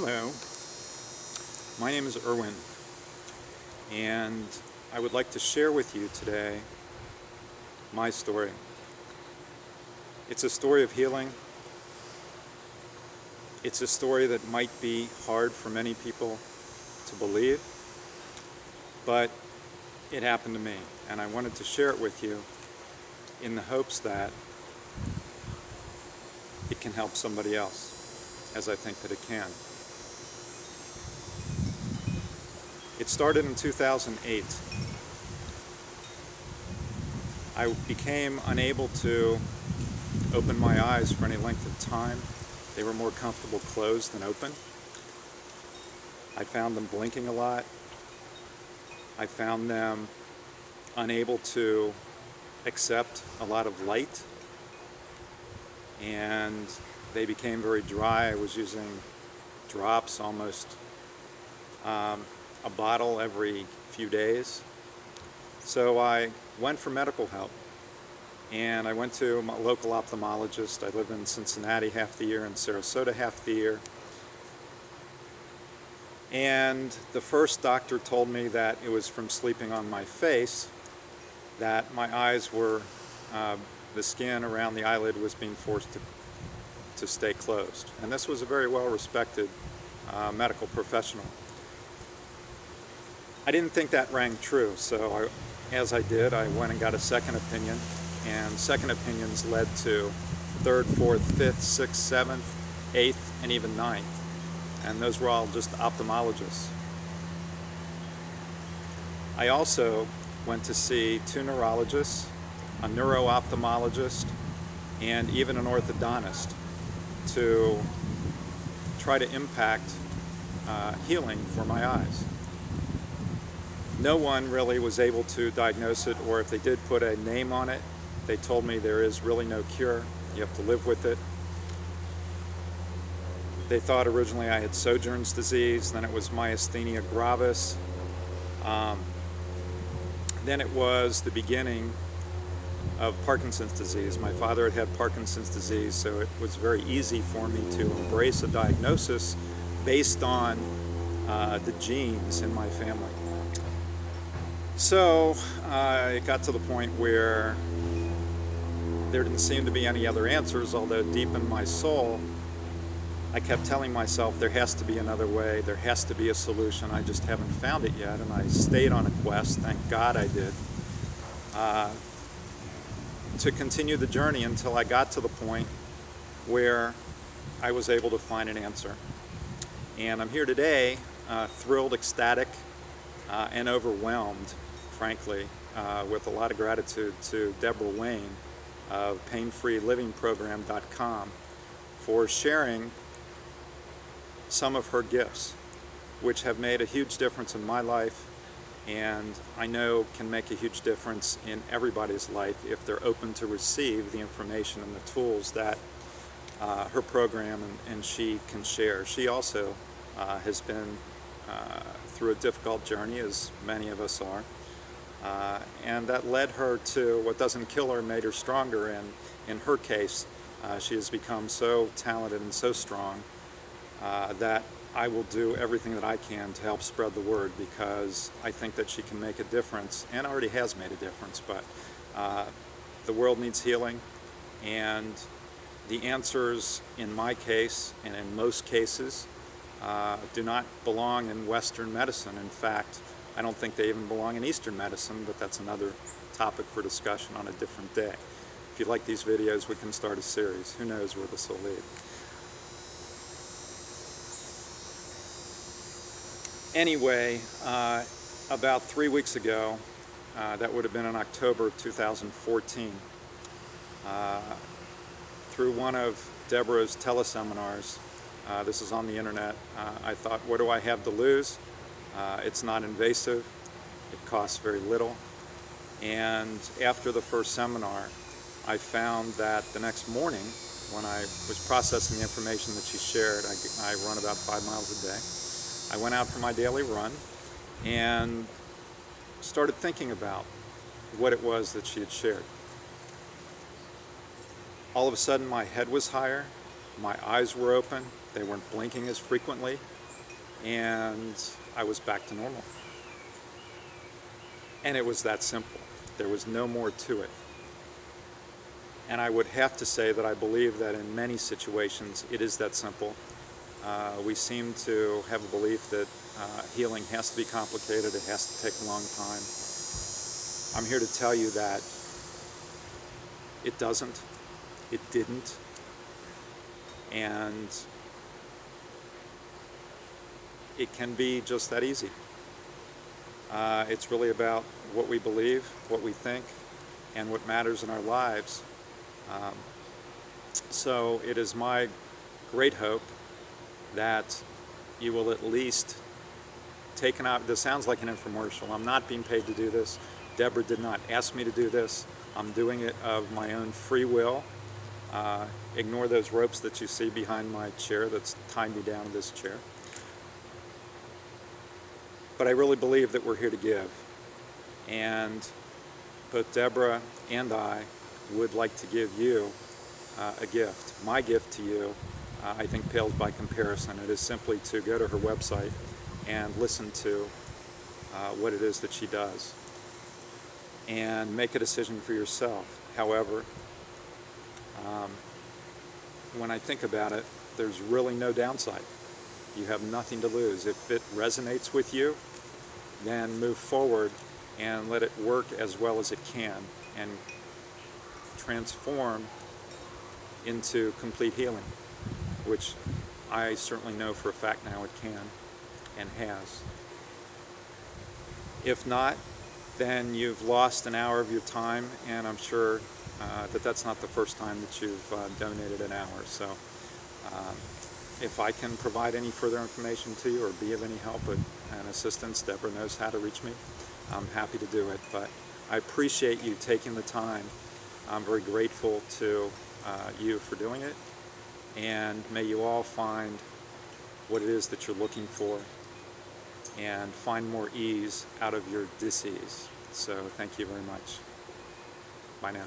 Hello, my name is Irwin, and I would like to share with you today my story. It's a story of healing. It's a story that might be hard for many people to believe, but it happened to me, and I wanted to share it with you in the hopes that it can help somebody else, as I think that it can. It started in 2008. I became unable to open my eyes for any length of time. They were more comfortable closed than open. I found them blinking a lot. I found them unable to accept a lot of light. And they became very dry. I was using drops, almost a bottle every few days. So I went for medical help, and I went to my local ophthalmologist. I live in Cincinnati half the year and Sarasota half the year. And the first doctor told me that it was from sleeping on my face, that my eyes were, the skin around the eyelid was being forced to stay closed. And this was a very well-respected medical professional. I didn't think that rang true, so as I did, I went and got a second opinion, and second opinions led to third, fourth, fifth, sixth, seventh, eighth, and even ninth. And those were all just ophthalmologists. I also went to see 2 neurologists, a neuro-ophthalmologist, and even an orthodontist to try to impact healing for my eyes. No one really was able to diagnose it, or if they did put a name on it, they told me there is really no cure. You have to live with it. They thought originally I had Sojourn's disease, then it was myasthenia gravis. Then it was the beginning of Parkinson's disease. My father had had Parkinson's disease, so it was very easy for me to embrace a diagnosis based on the genes in my family. So it got to the point where there didn't seem to be any other answers, although deep in my soul I kept telling myself there has to be another way, there has to be a solution, I just haven't found it yet. And I stayed on a quest, thank God I did, to continue the journey until I got to the point where I was able to find an answer. And I'm here today thrilled, ecstatic, and overwhelmed, frankly, with a lot of gratitude to Debora Wayne of painfreelivingprogram.com for sharing some of her gifts, which have made a huge difference in my life, and I know can make a huge difference in everybody's life if they're open to receive the information and the tools that her program and she can share. She also has been through a difficult journey, as many of us are, and that led her to what doesn't kill her made her stronger, and in her case she has become so talented and so strong that I will do everything that I can to help spread the word, because I think that she can make a difference, and already has made a difference. But the world needs healing, and the answers in my case and in most cases do not belong in Western medicine. In fact, I don't think they even belong in Eastern medicine, but that's another topic for discussion on a different day. If you like these videos, we can start a series. Who knows where this will lead. Anyway, about 3 weeks ago, that would have been in October of 2014, through one of Debora's teleseminars, this is on the internet, I thought, what do I have to lose? It's not invasive, it costs very little, and after the first seminar, I found that the next morning, when I was processing the information that she shared, I run about 5 miles a day, I went out for my daily run and started thinking about what it was that she had shared. All of a sudden my head was higher, My eyes were open, they weren't blinking as frequently, and I was back to normal. And it was that simple. There was no more to it. And I would have to say that I believe that in many situations it is that simple. We seem to have a belief that healing has to be complicated, it has to take a long time. I'm here to tell you that it doesn't, it didn't, and it can be just that easy. It's really about what we believe, what we think, and what matters in our lives. So it is my great hope that you will at least take an out. This sounds like an infomercial. I'm not being paid to do this. Deborah did not ask me to do this. I'm doing it of my own free will. Ignore those ropes that you see behind my chair that's tied me down to this chair. But I really believe that we're here to give. And both Deborah and I would like to give you a gift. My gift to you, I think, pales by comparison. It is simply to go to her website and listen to what it is that she does and make a decision for yourself. However, when I think about it, there's really no downside. You have nothing to lose. If it resonates with you, then move forward and let it work as well as it can and transform into complete healing, which I certainly know for a fact now it can and has. If not, then you've lost an hour of your time, and I'm sure that that's not the first time that you've donated an hour. So if I can provide any further information to you or be of any help and assistance, Deborah knows how to reach me. I'm happy to do it, but I appreciate you taking the time. I'm very grateful to you for doing it, and may you all find what it is that you're looking for and find more ease out of your dis-ease. So thank you very much. Bye now.